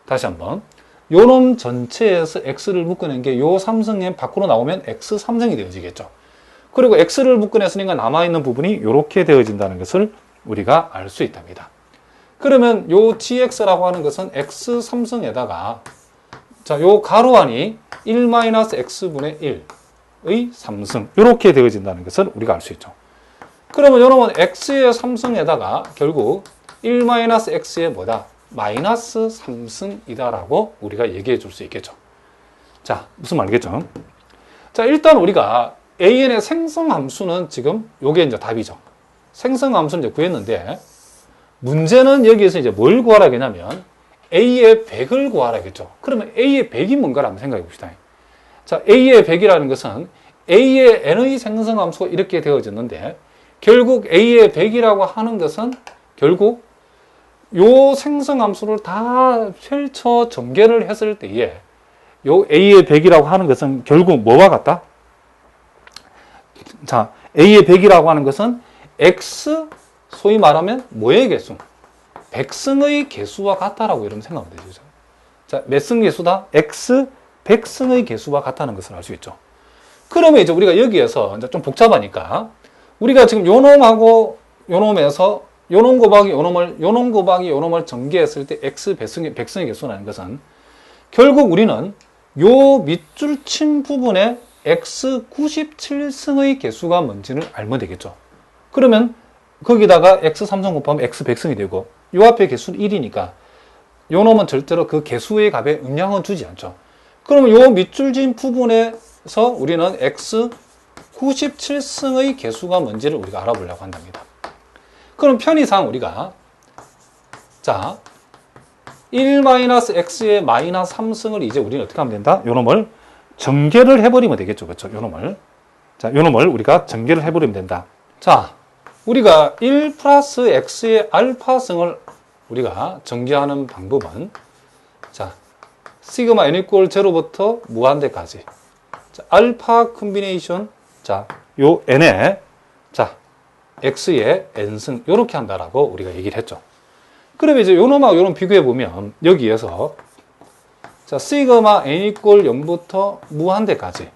다시 한번. 요놈 전체에서 X를 묶어낸 게 요 3승이 밖으로 나오면 X 3승이 되어지겠죠. 그리고 X를 묶어냈으니까 남아있는 부분이 이렇게 되어진다는 것을 우리가 알 수 있답니다. 그러면 요 GX라고 하는 것은 X 3승에다가 자, 요 가로 안이 1-X분의 1의 3승. 이렇게 되어진다는 것을 우리가 알 수 있죠. 그러면 여러분 X의 3승에다가 결국 1-X의 뭐다? 마이너스 3승이다라고 우리가 얘기해 줄 수 있겠죠. 자, 무슨 말이겠죠? 자, 일단 우리가 AN의 생성함수는 지금 요게 이제 답이죠. 생성함수는 이제 구했는데 문제는 여기에서 이제 뭘 구하라겠냐면 A의 100을 구하라겠죠. 그러면 A의 100이 뭔가를 한번 생각해 봅시다. 자, A의 100이라는 것은 A의 N의 생성함수가 이렇게 되어졌는데 결국 A의 100이라고 하는 것은 결국 요 생성함수를 다 펼쳐 전개를 했을 때에 요 A의 100이라고 하는 것은 결국 뭐와 같다? 자, A의 100이라고 하는 것은 X, 소위 말하면 뭐의 개수? 백승의 개수와 같다라고 이러면 생각하면 되죠. 자, 몇 승 개수다? X, 백승의 개수와 같다는 것을 알 수 있죠. 그러면 이제 우리가 여기에서 이제 좀 복잡하니까 우리가 지금 요 놈하고 요 놈에서 요 놈 곱하기 요 놈을 전개했을 때 X 백승의 개수라는 것은 결국 우리는 요 밑줄 친 부분에 X 97승의 개수가 뭔지를 알면 되겠죠. 그러면 거기다가 X 3승 곱하면 X 100승이 되고 요 앞에 개수는 1이니까 요 놈은 절대로 그 개수의 값에 음량은 주지 않죠. 그러면 요 밑줄 진 부분에서 우리는 X 97승의 개수가 뭔지를 우리가 알아보려고 한답니다. 그럼 편의상 우리가 자 1-X의 마이너스 3승을 이제 우리는 어떻게 하면 된다? 요 놈을 전개를 해버리면 되겠죠. 그렇죠? 요 놈을. 자, 요 놈을 우리가 전개를 해버리면 된다. 자, 우리가 1 플러스 X의 알파승을 우리가 전개하는 방법은 자, 시그마 n 이퀄 0부터 무한대까지. 자, 알파 콤비네이션. 자, 요 n에 자, X의 n승 요렇게 한다라고 우리가 얘기를 했죠. 그러면 이제 요 놈하고 요 놈 비교해 보면 여기에서 자, 시그마 n 이퀄 0부터 무한대까지.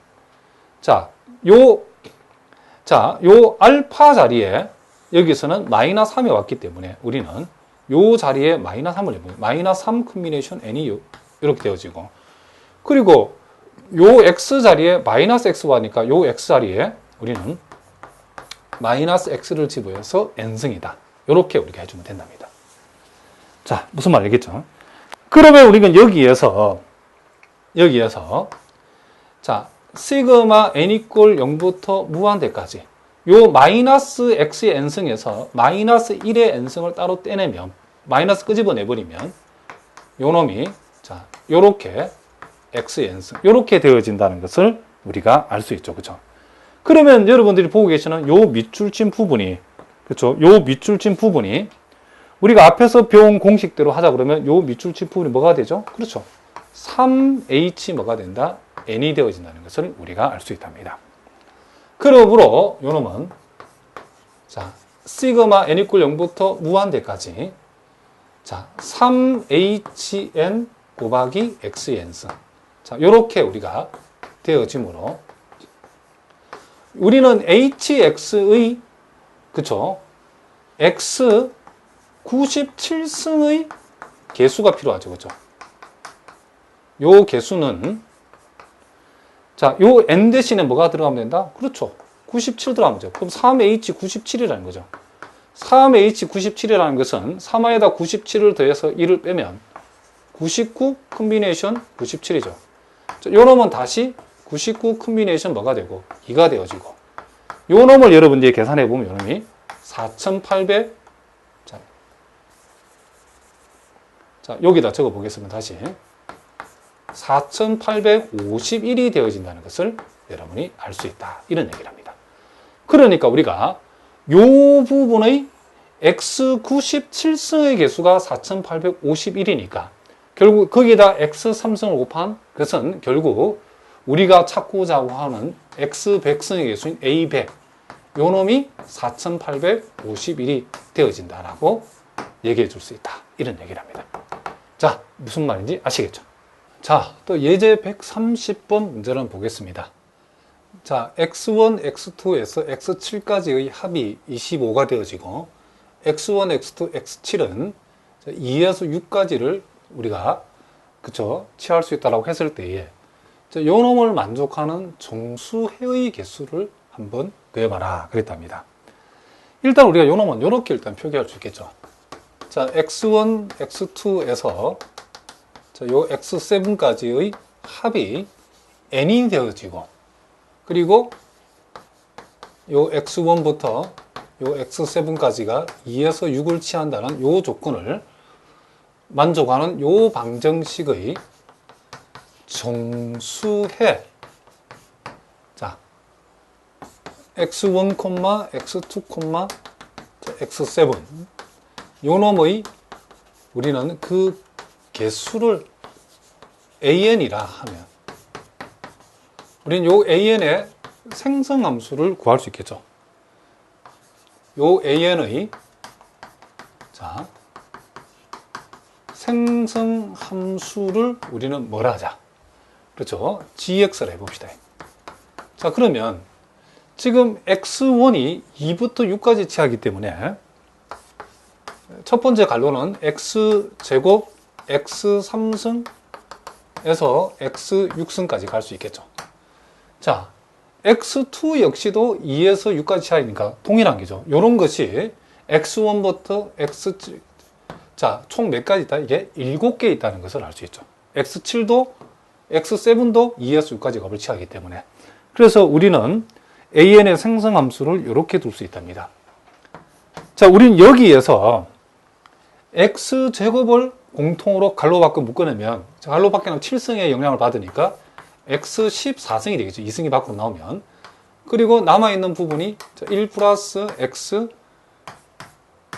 자, 요 알파 자리에 여기서는 마이너스 3이 왔기 때문에 우리는 요 자리에 마이너스 3을 해보면 마이너스 3 콤비네이션 n이 이렇게 되어지고 그리고 요 x 자리에 마이너스 x가 하니까 요 x 자리에 우리는 마이너스 x를 집어해서 n승이다. 이렇게 우리가 해주면 된답니다. 자, 무슨 말 알겠죠? 그러면 우리는 여기에서 자, 시그마 n 이퀄 0부터 무한대까지 요 마이너스 x의 n승에서 마이너스 1의 n승을 따로 떼내면 마이너스 끄집어내버리면 요 놈이 자, 요렇게 x의 n승 요렇게 되어진다는 것을 우리가 알 수 있죠. 그렇죠? 그러면 여러분들이 보고 계시는 요 밑줄 친 부분이 그렇죠? 요 밑줄 친 부분이 우리가 앞에서 배운 공식대로 하자 그러면 요 밑줄 친 부분이 뭐가 되죠? 그렇죠. 3h 뭐가 된다? n이 되어진다는 것을 우리가 알 수 있답니다. 그러므로 요 놈은 자, 시그마 n 이퀄 0부터 무한대까지 자, 3hn 곱하기 xn승. 자, 요렇게 우리가 되어지므로 우리는 hx의 그쵸? x 97승의 개수가 필요하죠. 그죠? 요 개수는 자, 요 n 대신에 뭐가 들어가면 된다? 그렇죠. 97 들어가면 되죠. 그럼 3h 97이라는 거죠. 3h 97이라는 것은 3에다 97을 더해서 1을 빼면 99 콤비네이션 97이죠. 요 놈은 다시 99 콤비네이션 뭐가 되고 2가 되어지고 요 놈을 여러분들이 계산해 보면 요 놈이 4800 자, 여기다 적어 보겠습니다. 다시 4851이 되어진다는 것을 여러분이 알 수 있다. 이런 얘기를 합니다. 그러니까 우리가 요 부분의 x97승의 개수가 4851이니까 결국 거기다 x3승을 곱한 것은 결국 우리가 찾고자 하는 x100승의 개수인 a100 요 놈이 4851이 되어진다라고 얘기해 줄 수 있다. 이런 얘기를 합니다. 자, 무슨 말인지 아시겠죠? 자, 또 예제 130번 문제를 보겠습니다. 자, x1, x2에서 x7까지의 합이 25가 되어지고 x1, x2, x7은 2에서 6까지를 우리가 그쵸 취할 수 있다고 했을 때에 요 놈을 만족하는 정수해의 개수를 한번 구해봐라 그랬답니다. 일단 우리가 요 놈은 이렇게 일단 표기할 수 있겠죠. 자, x1, x2에서 자, 요 x7까지의 합이 n이 되어지고 그리고 요 x1부터 요 x7까지가 2에서 6을 취한다는 요 조건을 만족하는 요 방정식의 정수해 자 x1, x2, x7 요 놈의 우리는 그 개수를 an이라 하면 우리는 요 an의 생성함수를 구할 수 있겠죠. 요 an의 자 생성함수를 우리는 뭐라 하자? 그렇죠? gx를 해봅시다. 자, 그러면 지금 x1이 2부터 6까지 취하기 때문에 첫 번째 갈로는 x제곱 x3승에서 x6승까지 갈 수 있겠죠. 자, x2 역시도 2에서 6까지 차이니까 동일한 게죠. 이런 것이 x1부터 x7, 자, 총 몇 가지 있다? 이게 7개 있다는 것을 알 수 있죠. x7도, x7도 2에서 6까지 값을 취하기 때문에. 그래서 우리는 an의 생성함수를 이렇게 둘 수 있답니다. 자, 우리는 여기에서 x제곱을 공통으로 갈로 밖에 묶어내면, 갈로 밖에는 7승의 영향을 받으니까 x14승이 되겠죠. 2승이 밖으로 나오면. 그리고 남아있는 부분이 1 플러스 x,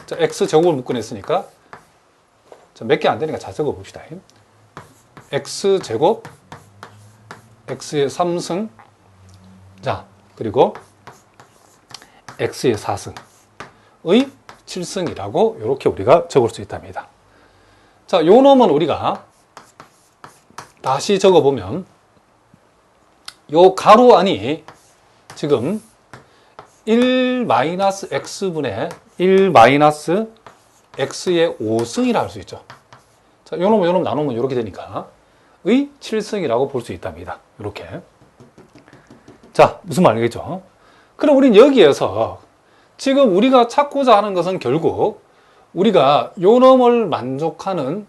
자, x제곱을 묶어냈으니까 몇 개 안 되니까 잘 적어봅시다. x제곱, x의 3승, 자, 그리고 x의 4승의 7승이라고 이렇게 우리가 적을 수 있답니다. 자, 요 놈은 우리가 다시 적어보면 요 가로 안이 지금 1-x분의 1-x의 5승이라 할 수 있죠. 자, 요 놈 나누면 이렇게 되니까 의 7승이라고 볼 수 있답니다. 이렇게. 자, 무슨 말이겠죠? 그럼 우린 여기에서 지금 우리가 찾고자 하는 것은 결국 우리가 요 놈을 만족하는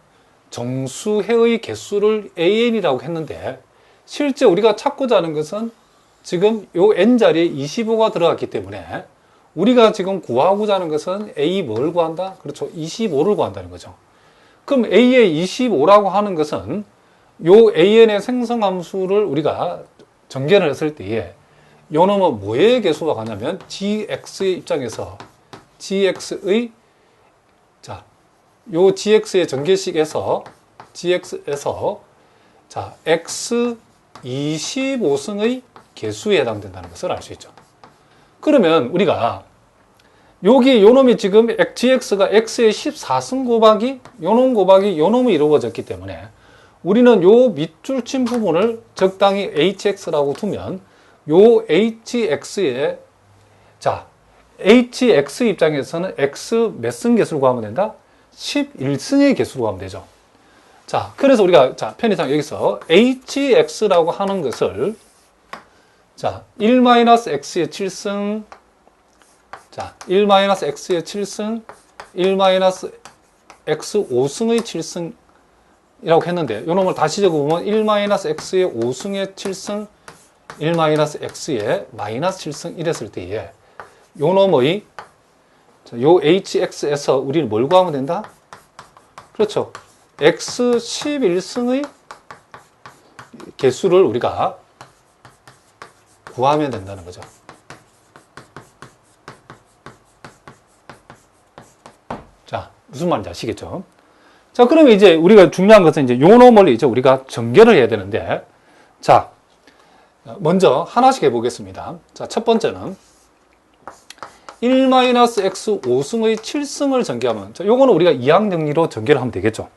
정수해의 개수를 an이라고 했는데 실제 우리가 찾고자 하는 것은 지금 요 n자리에 25가 들어갔기 때문에 우리가 지금 구하고자 하는 것은 a 뭘 구한다? 그렇죠. 25를 구한다는 거죠. 그럼 a의 25라고 하는 것은 요 an의 생성함수를 우리가 정견을 했을 때에 요 놈은 뭐의 개수가 가냐면 gx의 입장에서 gx의 자, 요 gx의 전개식에서 gx에서 자, x 25승의 개수에 해당된다는 것을 알 수 있죠. 그러면 우리가 여기 요 놈이 지금 gx가 x의 14승 곱하기 요 놈 곱하기 요 놈이 이루어졌기 때문에 우리는 요 밑줄 친 부분을 적당히 hx라고 두면 요 hx의 자 hx 입장에서는 x 몇 승 개수를 구하면 된다? 11승의 개수로 구하면 되죠. 자, 그래서 우리가 자 편의상 여기서 hx라고 하는 것을 자 1-x의 7승 자 1-x의 7승 1-x 5승의 7승이라고 했는데 요 놈을 다시 적어보면 1-x의 5승의 7승 1-x의 마이너스 7승 이랬을 때에 요 놈의 요 hx에서 우리는 뭘 구하면 된다? 그렇죠. x 11승의 개수를 우리가 구하면 된다는 거죠. 자, 무슨 말인지 아시겠죠? 자, 그러면 이제 우리가 중요한 것은 이제 요 놈을 이제 우리가 전개를 해야 되는데, 자, 먼저 하나씩 해보겠습니다. 자, 첫 번째는 1-x 5승의 7승을 전개하면, 자, 요거는 우리가 이항정리로 전개를 하면 되겠죠.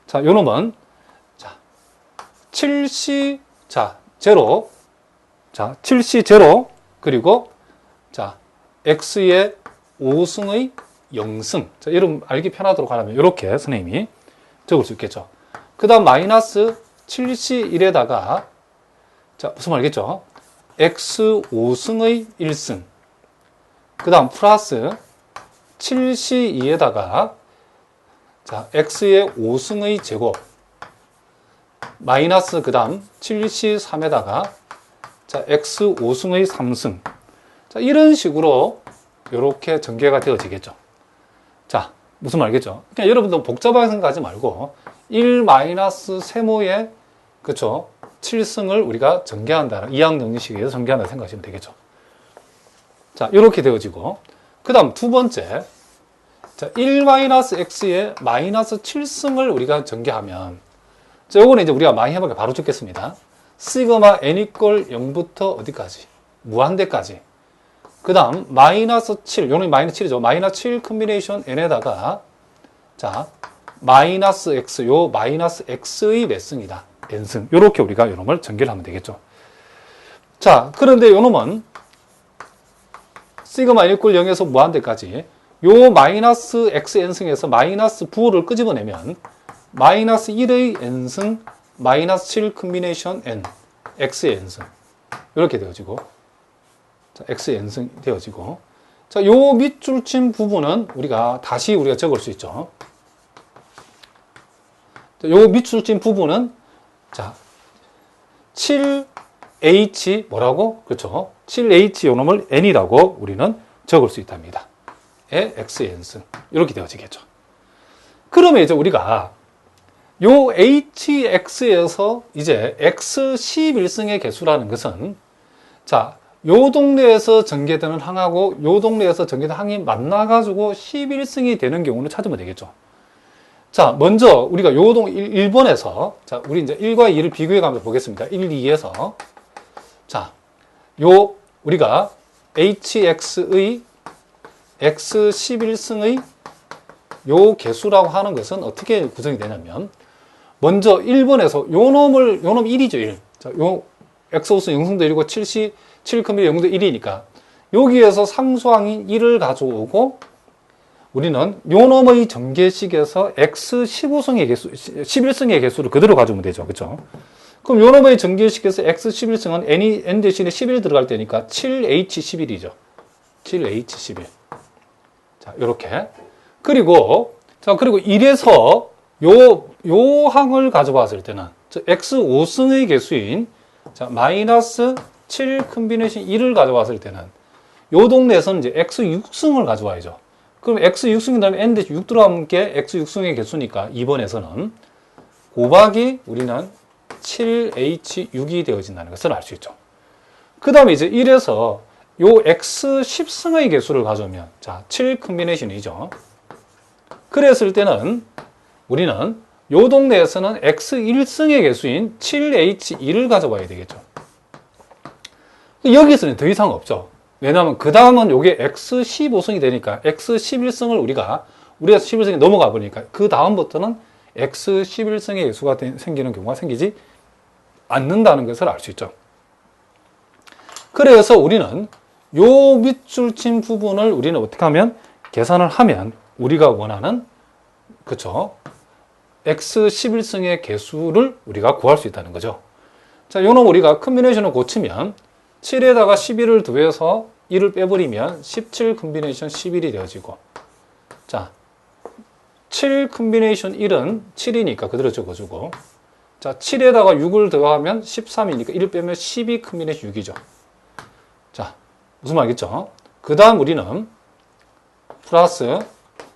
자, 요 놈은, 자, 7C, 자, 0, 자, 7C 0, 그리고, 자, x의 5승의 0승. 자, 여러분 알기 편하도록 하려면 이렇게 선생님이 적을 수 있겠죠. 그 다음 마이너스 7C 1에다가, 자, 무슨 말이겠죠? x 5승의 1승. 그 다음 플러스 7C 2에다가, 자, x의 5승의 제곱. 마이너스 그 다음 7C 3에다가, 자, x 5승의 3승. 자, 이런 식으로 이렇게 전개가 되어지겠죠. 자, 무슨 말이겠죠? 그냥 여러분도 복잡하게 생각하지 말고 1-세모의 그쵸? 7승을 우리가 전개한다. 이항정리식에서 전개한다 생각하시면 되겠죠. 자, 이렇게 되어지고, 그 다음 두 번째, 자, 1-x의 마이너스 7승을 우리가 전개하면, 자, 요거는 이제 우리가 많이 해보게 바로 적겠습니다. 시그마 n 이퀄 0부터 어디까지? 무한대까지. 그 다음 마이너스 7, 요놈이 마이너스 7이죠. 마이너스 7 컨비네이션 n에다가, 자, 마이너스 x, 요 마이너스 x의 몇 승이다. n승. 요렇게 우리가 요놈을 전개를 하면 되겠죠. 자, 그런데 요놈은 시그마 n 이퀄 0에서 무한대까지 요 마이너스 x n승에서 마이너스 부호를 끄집어내면 마이너스 1의 n승 마이너스 7 컨비네이션 n x의 n승 이렇게 되어지고, 자, x의 n승 되어지고, 자, 요 밑줄 친 부분은 다시 우리가 적을 수 있죠. 자, 요 밑줄 친 부분은, 자, 7h 뭐라고? 그렇죠. 7h 요놈을 n이라고 우리는 적을 수 있답니다. 의 x의 n승 이렇게 되어지겠죠. 그러면 이제 우리가 요 hx에서 이제 x 11승의 개수라는 것은, 자, 요 동네에서 전개되는 항하고 요 동네에서 전개되는 항이 만나가지고 11승이 되는 경우는 찾으면 되겠죠. 자, 먼저 우리가 요 동 1번에서, 자, 우리 이제 1과 2를 비교해 가면서 보겠습니다. 1, 2에서. 자, 요 우리가 hx의 x 11승의 요 개수라고 하는 것은 어떻게 구성이 되냐면, 먼저 1번에서 요 놈 1이죠, 1. 자, 요 x5승 0승도 1이고 7C 7컴비 0도 1이니까 여기에서 상수항인 1을 가져오고, 우리는 요 놈의 전개식에서 x 15승의 개수, 11승의 개수를 그대로 가져오면 되죠. 그렇죠? 그럼 요 놈의 전개식에서 x 11승은 n 대신에 11 들어갈 때니까 7h11이죠. 7h11. 자, 요렇게. 그리고 1에서 요 항을 가져봤을 때는, x 5승의 개수인, 자, 마이너스 7 컨비네이션 1을 가져왔을 때는 요 동네에서는 이제 x 6승을 가져와야죠. 그럼 x 6승인 다음에 n 대신 6 들어가면 게 x 6승의 개수니까 2번에서는 곱하기 우리는 7h6이 되어진다는 것을 알 수 있죠. 그 다음에 이제 1에서 요 x 10승의 개수를 가져오면, 자, 7 컨비네이션이죠. 그랬을 때는 우리는 요 동네에서는 x 1승의 개수인 7h2를 가져와야 되겠죠. 여기서는 더 이상 없죠. 왜냐하면 그 다음은 요게 x 15승이 되니까 x 11승을 우리가 11승이 넘어가 버리니까 그 다음부터는 x 11승의 개수가 생기는 경우가 생기지 않는다는 것을 알 수 있죠. 그래서 우리는 요 밑줄 친 부분을 우리는 어떻게 하면 계산을 하면 우리가 원하는, 그쵸, x 11승의 개수를 우리가 구할 수 있다는 거죠. 자, 요놈 우리가 컨비네이션을 고치면 7에다가 11을 더해서 1을 빼버리면 17 컨비네이션 11이 되어지고, 자, 7 컨비네이션 1은 7이니까 그대로 적어주고, 자, 7에다가 6을 더하면 13이니까 1을 빼면 12 컨비네이션 6이죠. 자, 무슨 말이겠죠? 그 다음 우리는 플러스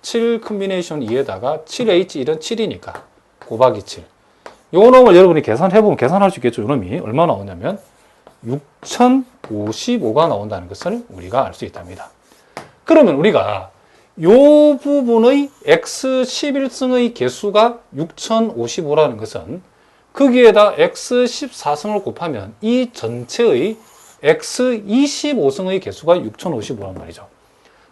7 컨비네이션 2에다가 7H1은 7이니까 곱하기 7. 요 놈을 여러분이 계산해보면 계산할 수 있겠죠. 요 놈이 얼마 나오냐면 6055가 나온다는 것을 우리가 알 수 있답니다. 그러면 우리가 이 부분의 x11승의 개수가 6055라는 것은 거기에다 x14승을 곱하면 이 전체의 x25승의 개수가 6055란 말이죠.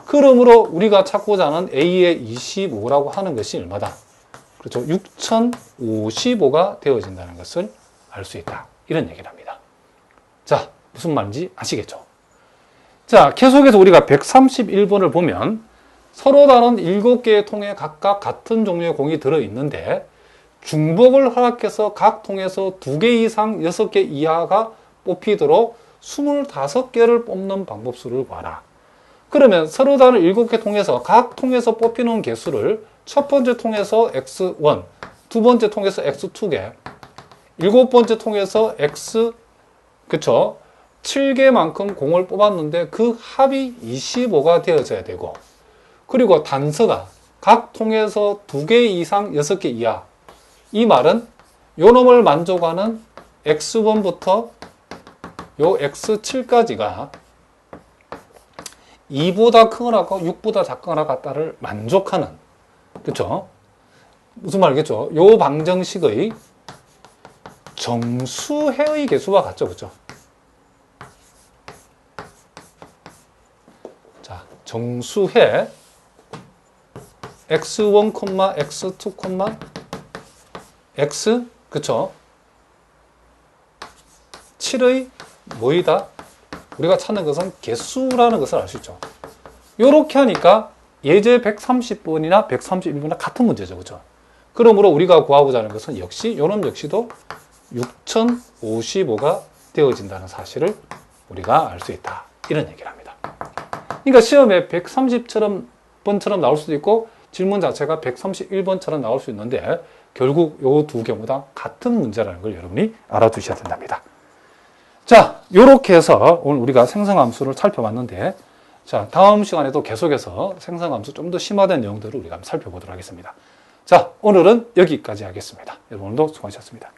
그러므로 우리가 찾고자 하는 a의 25라고 하는 것이 얼마다? 그렇죠. 6055가 되어진다는 것을 알 수 있다. 이런 얘기를 합니다. 자, 무슨 말인지 아시겠죠? 자, 계속해서 우리가 131번을 보면 서로 다른 7개의 통에 각각 같은 종류의 공이 들어있는데 중복을 허락해서 각 통에서 2개 이상 6개 이하가 뽑히도록 25개를 뽑는 방법수를 구하라. 그러면 서로 다른 7개 통에서 각 통에서 뽑히는 개수를 첫 번째 통에서 x1, 두 번째 통에서 x2개, 7번째 통에서 x, 그쵸? 7개만큼 공을 뽑았는데 그 합이 25가 되어져야 되고, 그리고 단서가 각 통에서 2개 이상 6개 이하. 이 말은 요 놈을 만족하는 x1부터 요 x7까지가 2보다 크거나 6보다 작거나 같다를 만족하는, 그쵸? 무슨 말이겠죠? 요 방정식의 정수해의 개수와 같죠, 그쵸? 자, 정수해 x1, x2, x, 그쵸? 7의 뭐이다? 우리가 찾는 것은 개수라는 것을 알 수 있죠. 이렇게 하니까 예제 130번이나 131번이나 같은 문제죠. 그죠? 그러므로 우리가 구하고자 하는 것은 역시 이놈 역시도 6055가 되어진다는 사실을 우리가 알 수 있다. 이런 얘기를 합니다. 그러니까 시험에 130번처럼 나올 수도 있고 질문 자체가 131번처럼 나올 수 있는데 결국 이 두 경우 다 같은 문제라는 걸 여러분이 알아두셔야 된답니다. 자, 요렇게 해서 오늘 우리가 생성함수를 살펴봤는데, 자, 다음 시간에도 계속해서 생성함수 좀 더 심화된 내용들을 우리가 한번 살펴보도록 하겠습니다. 자, 오늘은 여기까지 하겠습니다. 여러분 오늘도 수고하셨습니다.